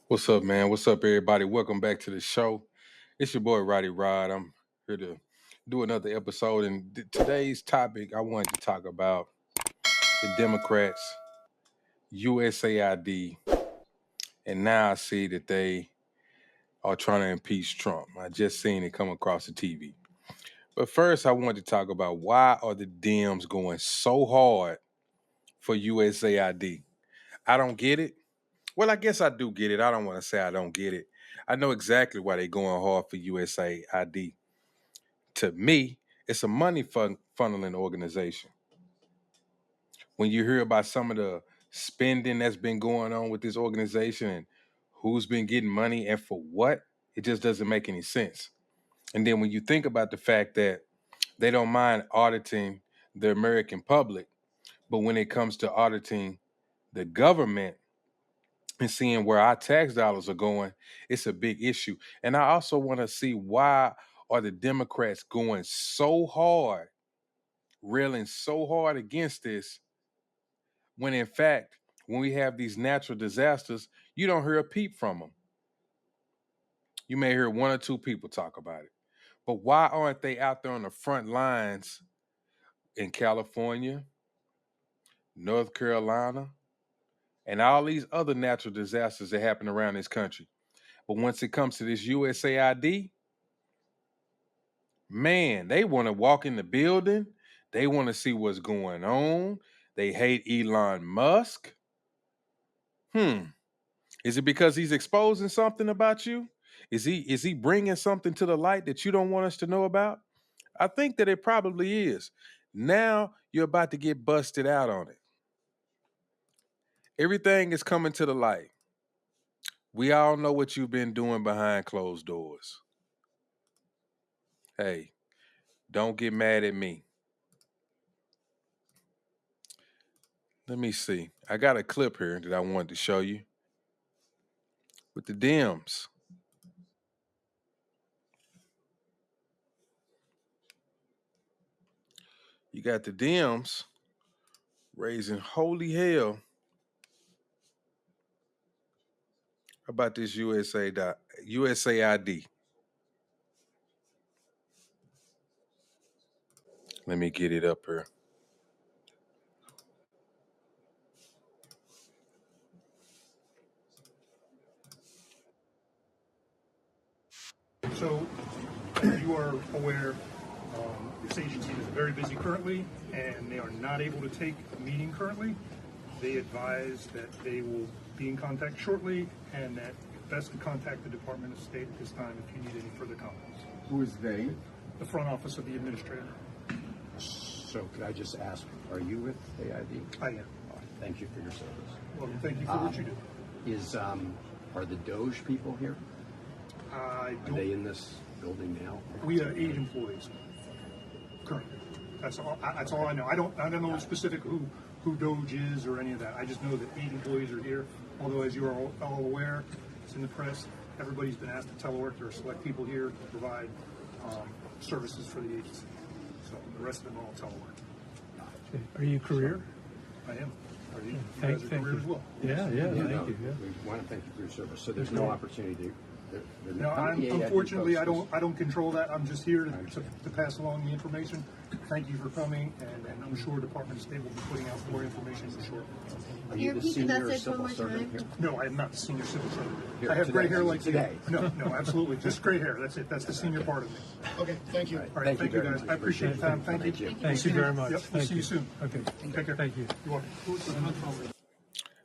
What's up, man? What's up, everybody? Welcome back to the show. It's your boy Roddy Rod. I'm here to do another episode. And today's topic, I wanted to talk about the Democrats, USAID, and now I see that they are trying to impeach Trump. I just seen it come across the TV. But first, I wanted to talk about why are the Dems going so hard for USAID? I don't get it. Well, I guess I do get it. I don't want to say I don't get it. I know exactly why they're going hard for USAID. To me, it's a money funneling organization. When you hear about some of the spending that's been going on with this organization and who's been getting money and for what, it just doesn't make any sense. And then when you think about the fact that they don't mind auditing the American public, but when it comes to auditing the government, and seeing where our tax dollars are going, it's a big issue. And I also want to see why are the Democrats going so hard, railing so hard against this, when in fact, when we have these natural disasters, you don't hear a peep from them. You may hear one or two people talk about it. But why aren't they out there on the front lines in California, North Carolina, and all these other natural disasters that happen around this country? But once it comes to this USAID, man, they want to walk in the building. They want to see what's going on. They hate Elon Musk. Is it because he's exposing something about you? Is he bringing something to the light that you don't want us to know about? I think that it probably is. Now you're about to get busted out on it. Everything is coming to the light. We all know what you've been doing behind closed doors. Hey, don't get mad at me. Let me see. I got a clip here that I wanted to show you with the Dems. You got the Dems raising holy hell about this USAID. Let me get it up here. So, you are aware, this agency is very busy currently, and they are not able to take a meeting currently. They advise that they will be in contact shortly, and that it's best to contact the Department of State at this time if you need any further comments. Who is they? The front office of the administrator. So could I just ask, are you with AID? I am. Thank you for your service. Well, thank you for what you do. Are the Doge people here? I Are they in this building now? We are 8 employees currently. That's all. That's all I know. I don't know specific who Doge is or any of that. I just know that 8 employees are here. Although, as you are all aware, it's in the press. Everybody's been asked to telework. There are select people here to provide services for the agency. So the rest of them are all telework. Okay. Are you career? I am. Are you? You Thank guys are career you. as well. Yeah, thank you. Yeah. We want to thank you for your service. So there's no opportunity to. No, unfortunately, I don't control that. I'm just here to pass along the information. Thank you for coming, and I'm sure Department of State will be putting out more information shortly. Are you the senior civil servant here? No, I am not the senior civil servant. Here I have gray today. hair like Today. you. No, absolutely. Just gray hair. That's it. That's the senior part of me. Okay, thank you. All right, thank you guys. I appreciate the time. Thank you. Thank you very much. Yep, we'll Thank see you soon. Okay. Take care. Thank you. You're welcome.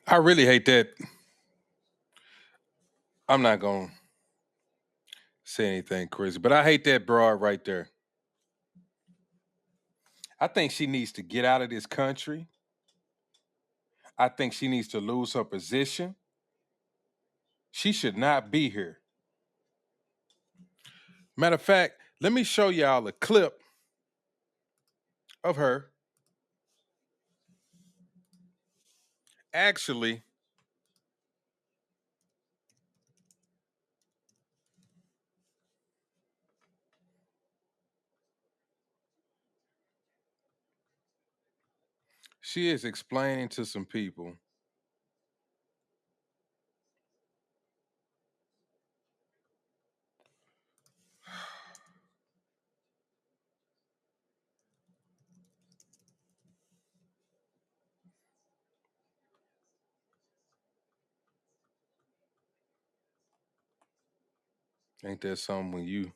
I really hate that. I'm not going to say anything crazy, but I hate that broad right there. I think she needs to get out of this country. I think she needs to lose her position. She should not be here. Matter of fact, let me show y'all a clip of her actually she is explaining to some people Ain't that something when you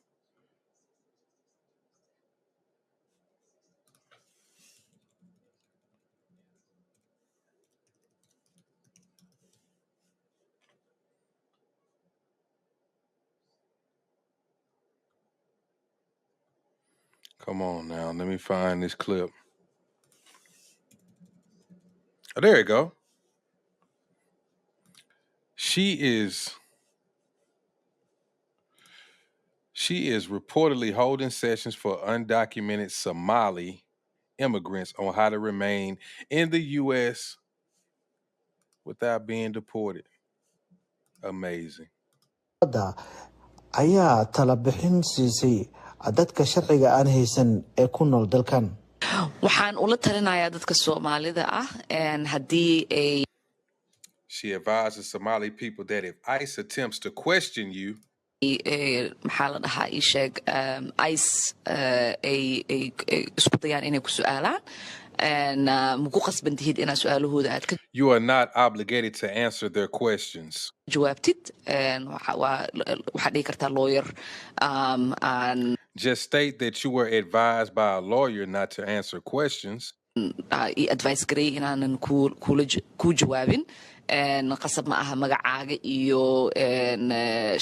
come on now, let me find this clip. Oh, there you go. She is reportedly holding sessions for undocumented Somali immigrants on how to remain in the US without being deported. Amazing. Hadda ayaa talo bixin siisay dadka sharciga aan haysan ee ku nool dalkan. waxaan ula talinayaa dadka Soomaalida ah haddii ay She advises Somali people that if ICE attempts to question you, maxaa la dhahaa ii sheeg ICE ay isku dayaan inay ku su'aalaan maku qasban tihid inaad su'aalahooda aad ka you are not obligated to answer their questions. jawaabtid waxaad dhihi kartaa lawyer aan Just state that you were advised by a lawyer not to answer questions. ii advice garay inaanan ku jawaabin qasab ma aha magacaaga iyo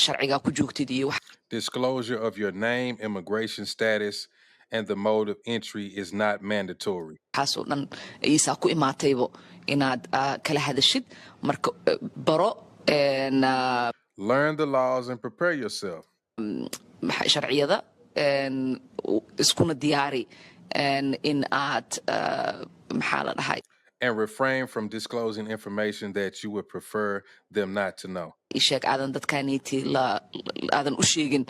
sharciga ku joogtid iyo Disclosure of your name, immigration status, and the mode of entry is not mandatory. waxaasoo dhan iisaa ku imaataybo inaad kala hadashid marka baro Learn the laws and prepare yourself. sharciyada iskuna diyaari in aad maxaa la dhahay And refrain from disclosing information that you would prefer them not to know. isheeg aadan dadkaaniiti aadan u sheegin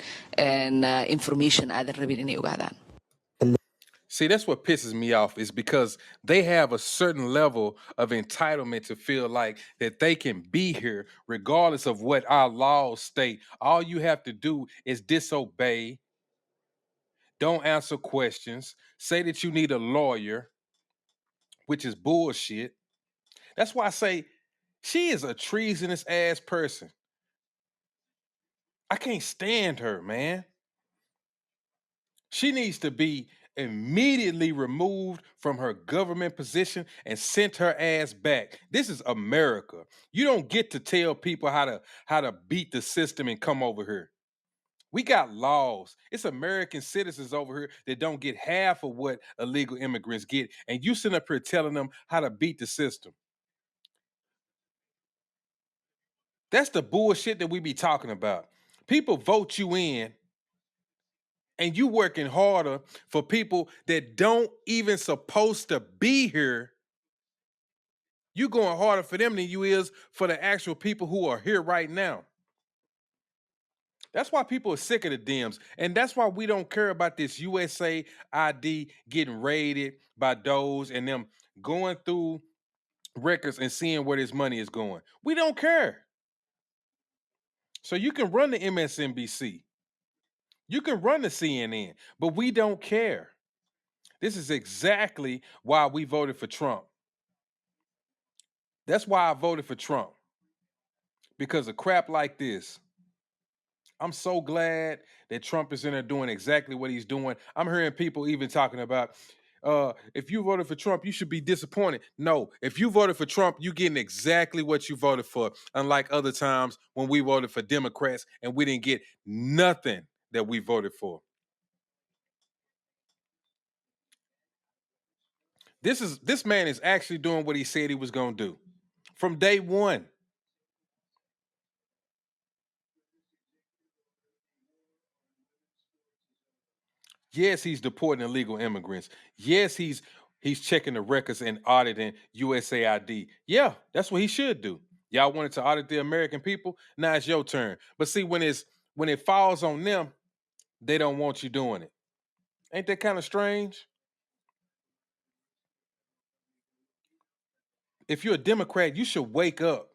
information aadan rabin inay ogaadaan. See, that's what pisses me off is because they have a certain level of entitlement to feel like that they can be here regardless of what our laws state. All you have to do is disobey, don't answer questions, say that you need a lawyer, which is bullshit. That's why I say she is a treasonous ass person. I can't stand her, man. She needs to be immediately removed from her government position and sent her ass back. This is America. You don't get to tell people how to beat the system and come over here. We got laws. It's American citizens over here that don't get half of what illegal immigrants get, and you sit up here telling them how to beat the system. That's the bullshit that we be talking about. People vote you in and you working harder for people that don't even supposed to be here. You going harder for them than you is for the actual people who are here right now. That's why people are sick of the Dems. And that's why we don't care about this USAID getting raided by those and them going through records and seeing where this money is going. We don't care. So you can run the MSNBC. You can run the CNN, but we don't care. This is exactly why we voted for Trump. That's why I voted for Trump. Because of crap like this. I'm so glad that Trump is in there doing exactly what he's doing. I'm hearing people even talking about, if you voted for Trump, you should be disappointed. No, if you voted for Trump, you're getting exactly what you voted for. Unlike other times when we voted for Democrats and we didn't get nothing that we voted for. This man is actually doing what he said he was going to do from day one. Yes, he's deporting illegal immigrants. Yes, he's checking the records and auditing USAID. Yeah, that's what he should do. Y'all wanted to audit the American people. Now it's your turn. But see, when it falls on them, they don't want you doing it. Ain't that kind of strange? If you're a Democrat, you should wake up.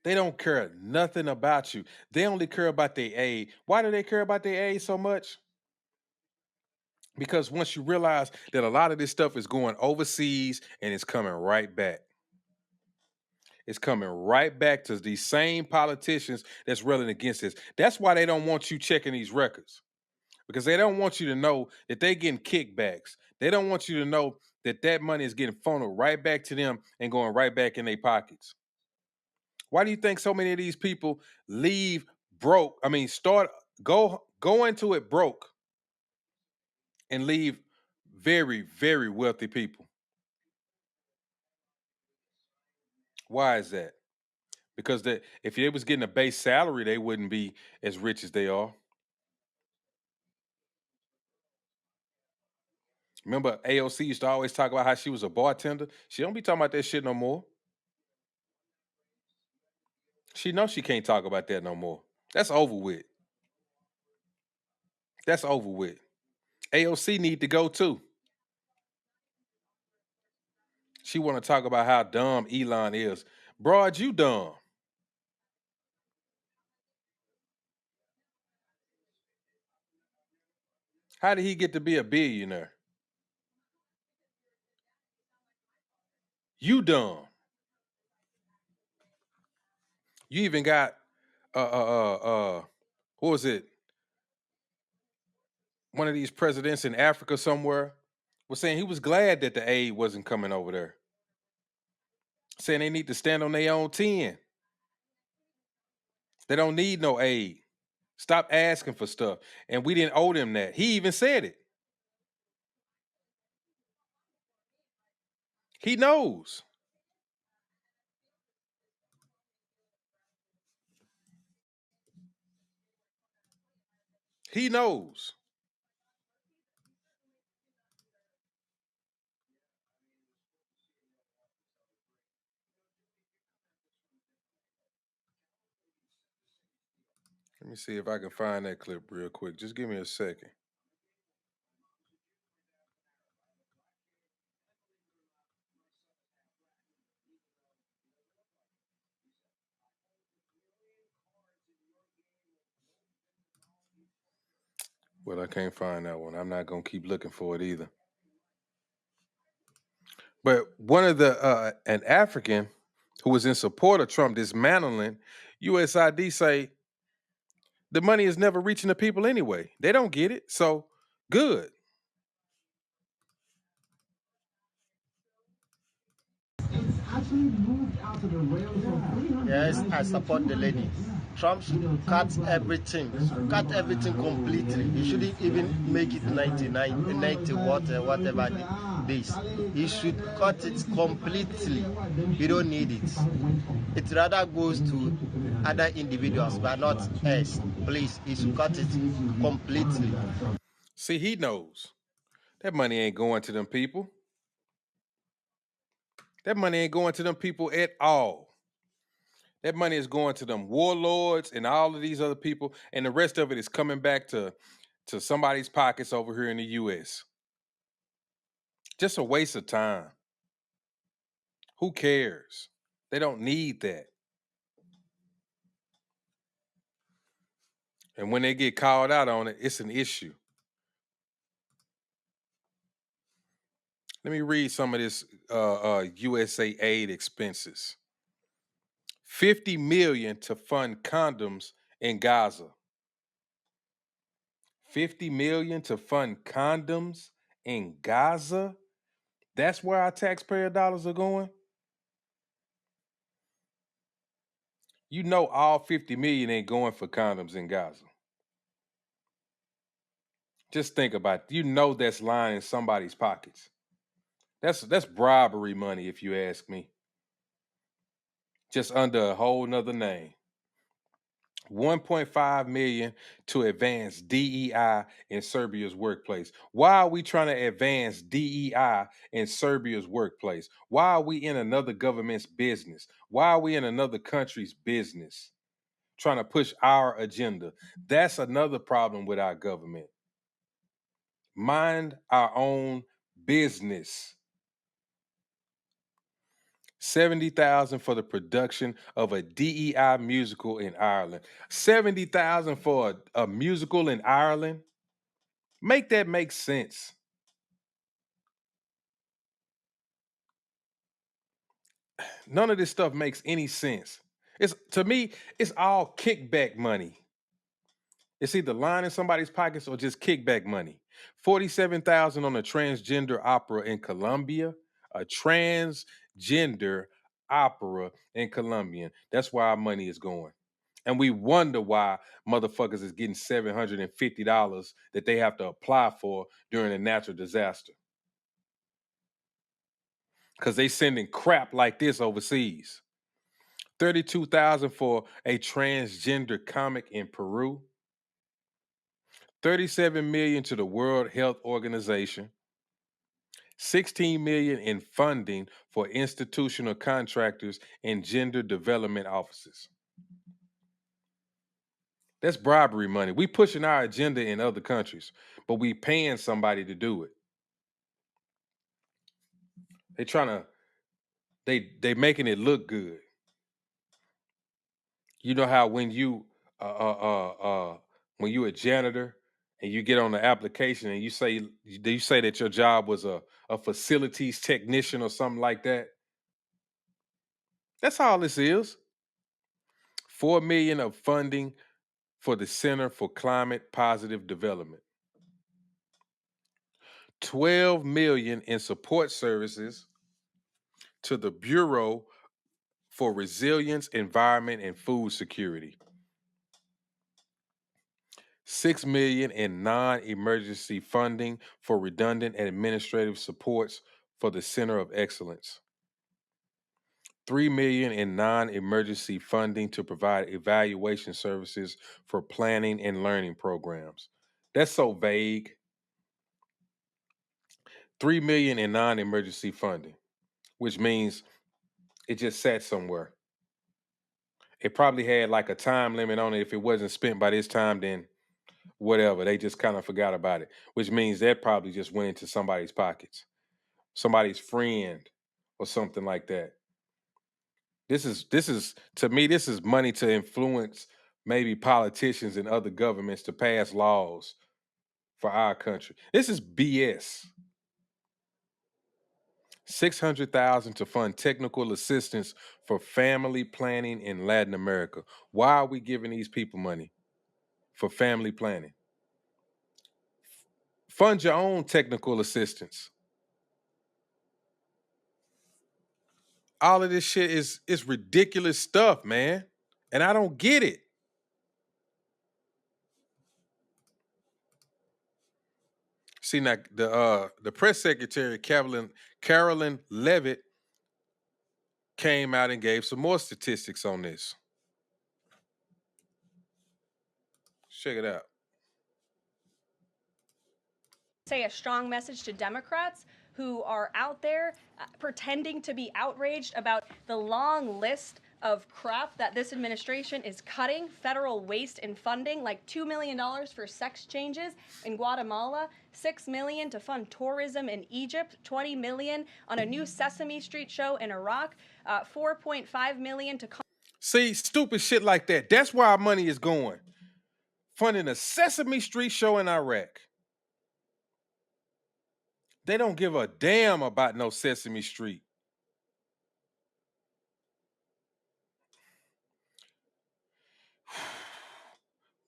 They don't care nothing about you. They only care about their aid. Why do they care about their aid so much? Because once you realize that a lot of this stuff is going overseas and it's coming right back. is coming right back to these same politicians that's railing against this. That's why they don't want you checking these records, because they don't want you to know that they're getting kickbacks. They don't want you to know that that money is getting funneled right back to them and going right back in their pockets. Why do you think so many of these people leave broke? I mean, go into it broke and leave very, very wealthy people. Why is that? Because if they was getting a base salary, they wouldn't be as rich as they are. Remember, AOC used to always talk about how she was a bartender. She don't be talking about that shit no more. She knows she can't talk about that no more. That's over with. That's over with. AOC need to go too. She want to talk about how dumb Elon is. Broad, you dumb. How did he get to be a billionaire? You dumb. You even got what was it? One of these presidents in Africa somewhere was saying he was glad that the aid wasn't coming over there. Saying they need to stand on their own 10. They don't need no aid. Stop asking for stuff. And we didn't owe them that. He even said it. He knows. He knows. Let me see if I can find that clip real quick. Just give me a second. Well, I can't find that one. I'm not gonna keep looking for it either. But one of an African who was in support of Trump dismantling USAID say the money is never reaching the people anyway. They don't get it. So good. Yes, I support the lady. Trump should cut everything completely. He shouldn't even make it 99, 90, whatever days. He should cut it completely. We don't need it. It rather goes to other individuals, but not us. Please, he should cut it completely. See, he knows that money ain't going to them people. That money ain't going to them people at all. That money is going to them warlords and all of these other people, and the rest of it is coming back to somebody's pockets over here in the US. Just a waste of time. Who cares? They don't need that. And when they get called out on it, it's an issue. Let me read some of this USAID expenses. 50 million to fund condoms in Gaza. 50 million to fund condoms in Gaza? That's where our taxpayer dollars are going? You know all 50 million ain't going for condoms in Gaza. Just think about it. You know that's lying in somebody's pockets. That's bribery money, if you ask me. Just under a whole nother name. 1.5 million to advance DEI in Serbia's workplace. Why are we trying to advance DEI in Serbia's workplace? Why are we in another government's business? Why are we in another country's business? Trying to push our agenda. That's another problem with our government. Mind our own business. 70,000 for the production of a DEI musical in Ireland. 70,000 for a musical in Ireland? Make that make sense. None of this stuff makes any sense. To me, it's all kickback money. It's either lying in somebody's pockets or just kickback money. 47,000 on a transgender opera in Colombia. A transgender opera in Colombia. That's where our money is going. And we wonder why motherfuckers is getting $750 that they have to apply for during a natural disaster. Because they sending crap like this overseas. 32,000 for a transgender comic in Peru. 37 million to the World Health Organization. 16 million in funding for institutional contractors and gender development offices. That's bribery money. We pushing our agenda in other countries, but we paying somebody to do it. They making it look good. You know how when you when you a janitor and you get on the application and you say that your job was a facilities technician or something like that? That's all this is. 4 million of funding for the Center for Climate Positive Development. 12 million in support services to the Bureau for Resilience, Environment, and Food Security. 6 million in non-emergency funding for redundant administrative supports for the Center of Excellence. 3 million in non-emergency funding to provide evaluation services for planning and learning programs. That's so vague. 3 million in non-emergency funding, which means it just sat somewhere. It probably had like a time limit on it. If it wasn't spent by this time, then whatever. They just kind of forgot about it, which means that probably just went into somebody's pockets, somebody's friend, or something like that. This is to me, this is money to influence maybe politicians and other governments to pass laws for our country. This is BS. 600,000 to fund technical assistance for family planning in Latin America. Why are we giving these people money for family planning? Fund your own technical assistance. All of this shit is ridiculous stuff, man. And I don't get it. See, now the press secretary, Carolyn Levitt, came out and gave some more statistics on this. Check it out. Say a strong message to Democrats who are out there pretending to be outraged about the long list of crap that this administration is cutting, federal waste and funding, like $2 million for sex changes in Guatemala, $6 million to fund tourism in Egypt, $20 million on a new Sesame Street show in Iraq, $4.5 million to... See, stupid shit like that. That's where our money is going. Funding a Sesame Street show in Iraq. They don't give a damn about no Sesame Street.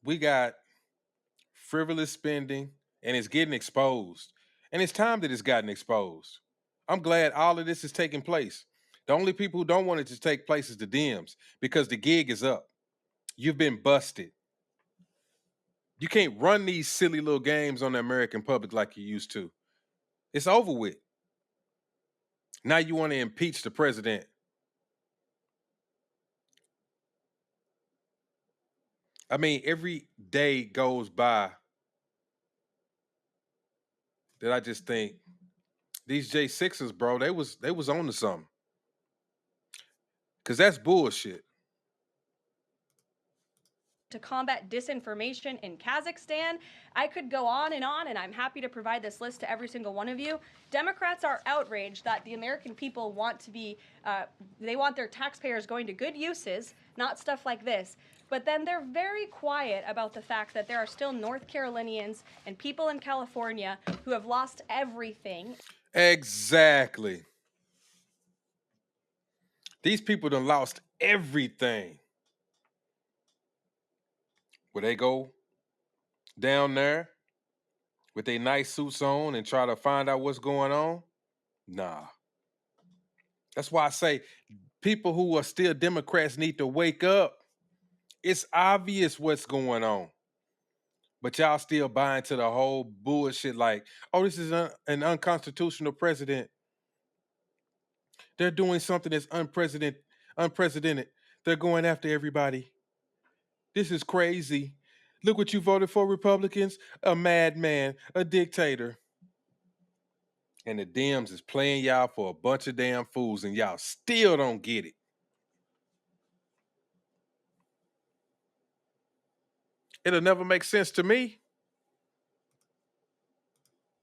We got frivolous spending, and it's getting exposed. And it's time that it's gotten exposed. I'm glad all of this is taking place. The only people who don't want it to take place is the Dems, because the gig is up. You've been busted. You can't run these silly little games on the American public like you used to. It's over with. Now you want to impeach the president. I mean, every day goes by that I just think these J6s, bro, they was on to something. Cause that's bullshit. To combat disinformation in Kazakhstan. I could go on, and I'm happy to provide this list to every single one of you. Democrats are outraged that the American people want to be, they want their taxpayers going to good uses, not stuff like this. But then they're very quiet about the fact that there are still North Carolinians and people in California who have lost everything. Exactly. These people done lost everything. Will they go down there with their nice suits on and try to find out what's going on? Nah. That's why I say people who are still Democrats need to wake up. It's obvious what's going on. But y'all still buying to the whole bullshit like, oh, this is an unconstitutional president. They're doing something that's unprecedented. They're going after everybody. This is crazy. Look what you voted for, Republicans. A madman, a dictator. And the Dems is playing y'all for a bunch of damn fools, and y'all still don't get it. It'll never make sense to me.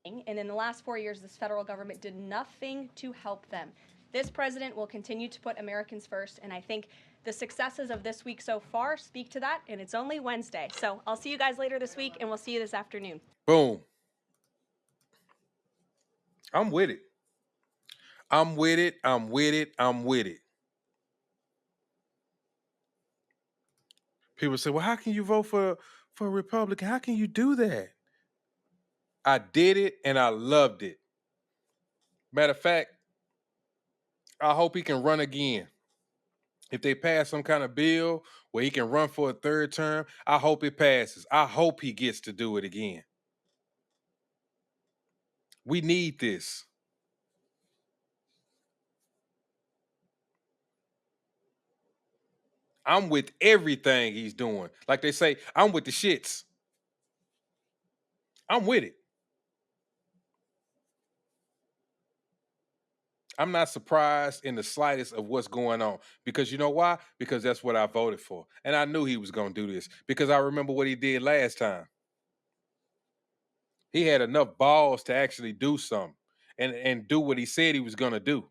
And in the last 4 years, this federal government did nothing to help them. This president will continue to put Americans first, and I think the successes of this week so far speak to that, and it's only Wednesday. So I'll see you guys later this week, and we'll see you this afternoon. Boom. I'm with it. I'm with it. I'm with it. I'm with it. People say, well, how can you vote for a Republican? How can you do that? I did it and I loved it. Matter of fact, I hope he can run again. If they pass some kind of bill where he can run for a third term, I hope it passes. I hope he gets to do it again. We need this. I'm with everything he's doing. Like they say, I'm with the shits. I'm with it. I'm not surprised in the slightest of what's going on. Because you know why? Because that's what I voted for. And I knew he was going to do this because I remember what he did last time. He had enough balls to actually do something and do what he said he was going to do.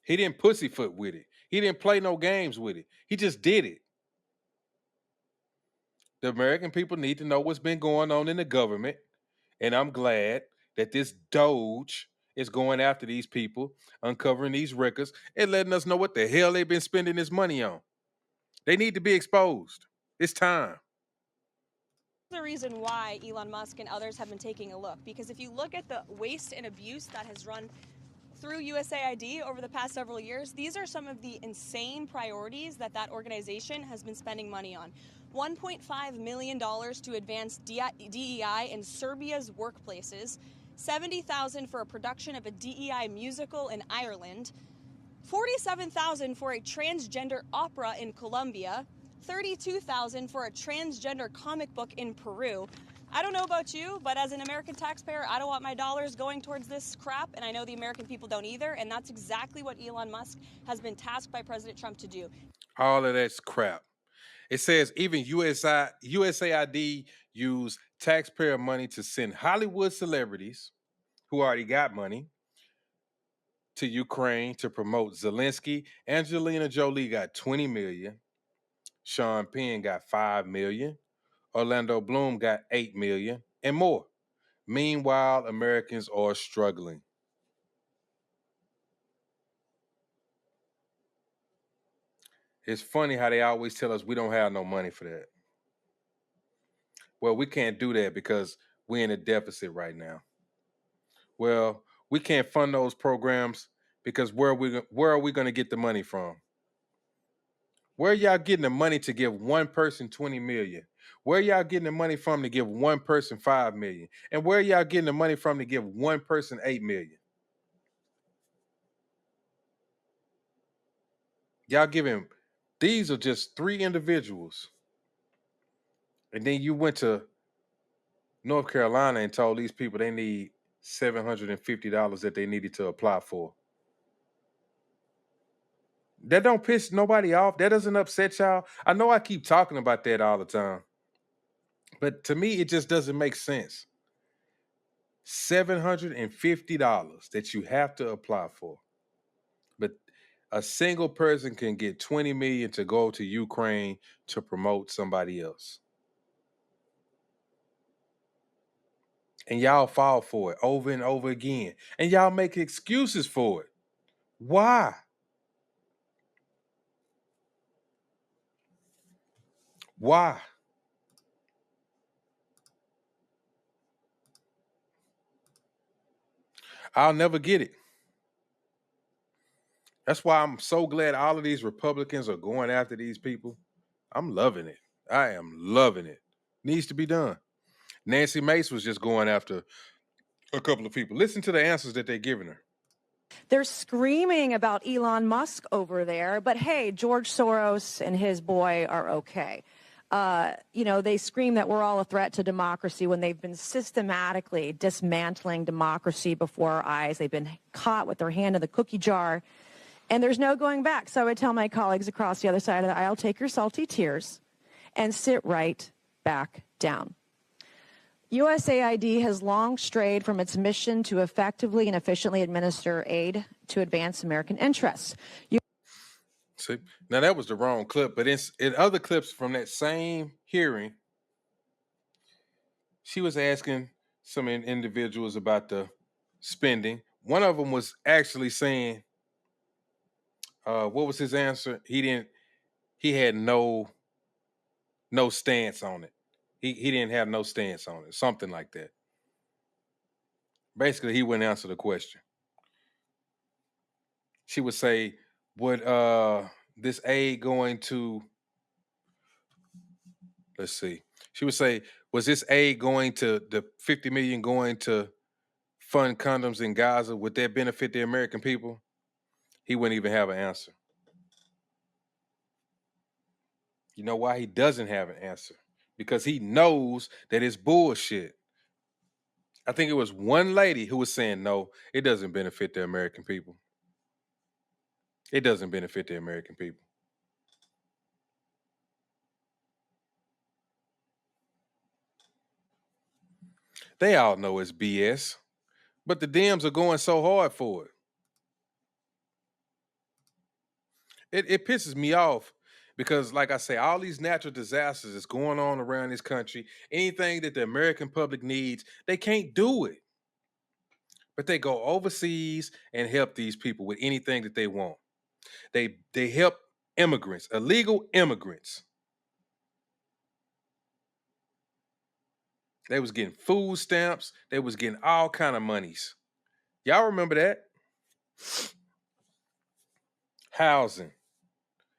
He didn't pussyfoot with it. He didn't play no games with it. He just did it. The American people need to know what's been going on in the government. And I'm glad that this Doge is going after these people, uncovering these records, and letting us know what the hell they've been spending this money on. They need to be exposed. It's time. The reason why Elon Musk and others have been taking a look, because if you look at the waste and abuse that has run through USAID over the past several years, these are some of the insane priorities that organization has been spending money on. $1.5 million to advance DEI in Serbia's workplaces, $70,000 for a production of a DEI musical in Ireland, $47,000 for a transgender opera in Colombia, $32,000 for a transgender comic book in Peru. I don't know about you, but as an American taxpayer, I don't want my dollars going towards this crap, and I know the American people don't either, and that's exactly what Elon Musk has been tasked by President Trump to do. All of that's crap. It says even USAID use taxpayer money to send Hollywood celebrities who already got money to Ukraine to promote Zelensky. Angelina Jolie got 20 million. Sean Penn got 5 million. Orlando Bloom got 8 million and more. Meanwhile, Americans are struggling. It's funny how they always tell us we don't have no money for that. Well, we can't do that because we're in a deficit right now. Well, we can't fund those programs because where are we going to get the money from? Where are y'all getting the money to give one person 20 million? Where are y'all getting the money from to give one person 5 million? And where are y'all getting the money from to give one person 8 million? Y'all giving, these are just 3 individuals. And then you went to North Carolina and told these people they need $750 that they needed to apply for. That don't piss nobody off. That doesn't upset y'all. I know I keep talking about that all the time. But to me, it just doesn't make sense. $750 that you have to apply for. But a single person can get 20 million to go to Ukraine to promote somebody else. And y'all fall for it over and over again. And y'all make excuses for it. Why? Why? I'll never get it. That's why I'm so glad all of these Republicans are going after these people. I'm loving it. I am loving it. Needs to be done. Nancy Mace was just going after a couple of people. Listen to the answers that they're giving her. They're screaming about Elon Musk over there, but hey, George Soros and his boy are okay. They scream that we're all a threat to democracy when they've been systematically dismantling democracy before our eyes. They've been caught with their hand in the cookie jar, and there's no going back. So I would tell my colleagues across the other side of the aisle, take your salty tears and sit right back down. USAID has long strayed from its mission to effectively and efficiently administer aid to advance American interests. See, now that was the wrong clip, but in other clips from that same hearing, she was asking some individuals about the spending. One of them was actually saying, what was his answer? He had no stance on it. He didn't have no stance on it, something like that. Basically, he wouldn't answer the question. She would say, would this aid going to, let's see. She would say, was this aid going to, the 50 million going to fund condoms in Gaza? Would that benefit the American people? He wouldn't even have an answer. You know why he doesn't have an answer? Because he knows that it's bullshit. I think it was one lady who was saying, no, it doesn't benefit the American people. It doesn't benefit the American people. They all know it's BS, but the Dems are going so hard for it. It pisses me off because, like I say, all these natural disasters is going on around this country. Anything that the American public needs, they can't do it. But they go overseas and help these people with anything that they want. They help immigrants, illegal immigrants. They was getting food stamps. They was getting all kind of monies. Y'all remember that? Housing.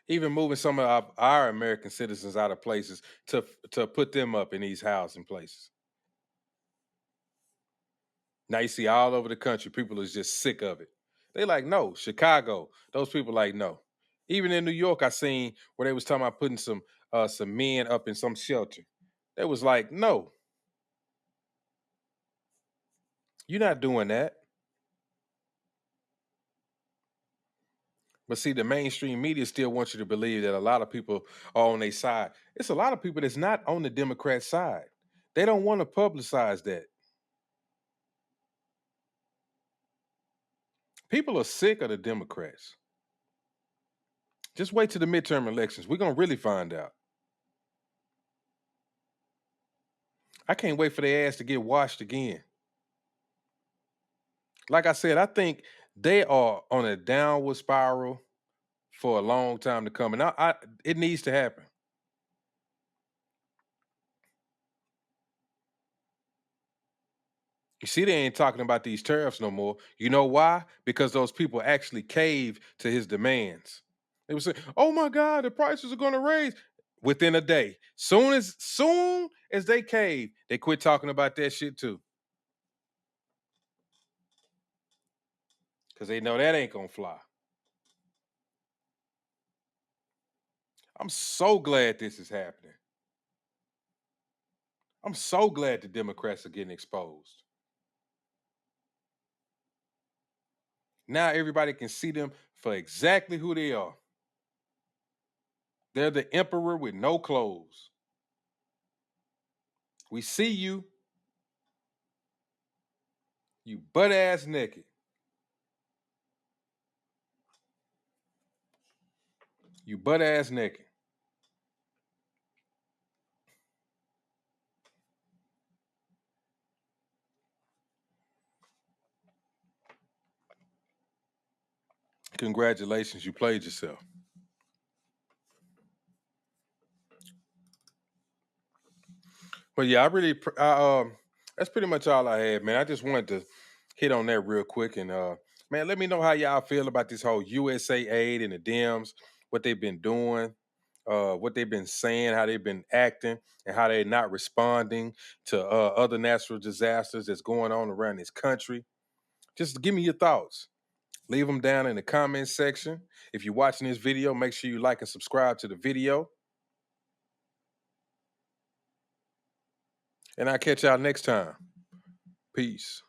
Even moving some of our American citizens out of places to put them up in these housing places. Now you see all over the country, people is just sick of it. They like, no. Chicago, those people like, no. Even in New York, I seen where they was talking about putting some men up in some shelter. They was like, no. You're not doing that. But see, the mainstream media still wants you to believe that a lot of people are on their side. It's a lot of people that's not on the Democrat side. They don't want to publicize that. People are sick of the Democrats. Just wait till the midterm elections. We're going to really find out. I can't wait for their ass to get washed again. Like I said, I think they are on a downward spiral for a long time to come. And it needs to happen. You see, they ain't talking about these tariffs no more. You know why? Because those people actually caved to his demands. They were saying, oh my God, the prices are going to raise within a day. Soon as they cave, they quit talking about that shit too. Because they know that ain't going to fly. I'm so glad this is happening. I'm so glad the Democrats are getting exposed. Now everybody can see them for exactly who they are. They're the emperor with no clothes. We see you. You butt ass naked. You butt ass naked. Congratulations, you played yourself. But yeah, that's pretty much all I had, man. I just wanted to hit on that real quick, and man, let me know how y'all feel about this whole USA aid and the Dems, what they've been doing, what they've been saying, how they've been acting, and how they're not responding to other natural disasters that's going on around this country. Just give me your thoughts. Leave them down in the comments section. If you're watching this video, make sure you like and subscribe to the video. And I'll catch y'all next time. Peace.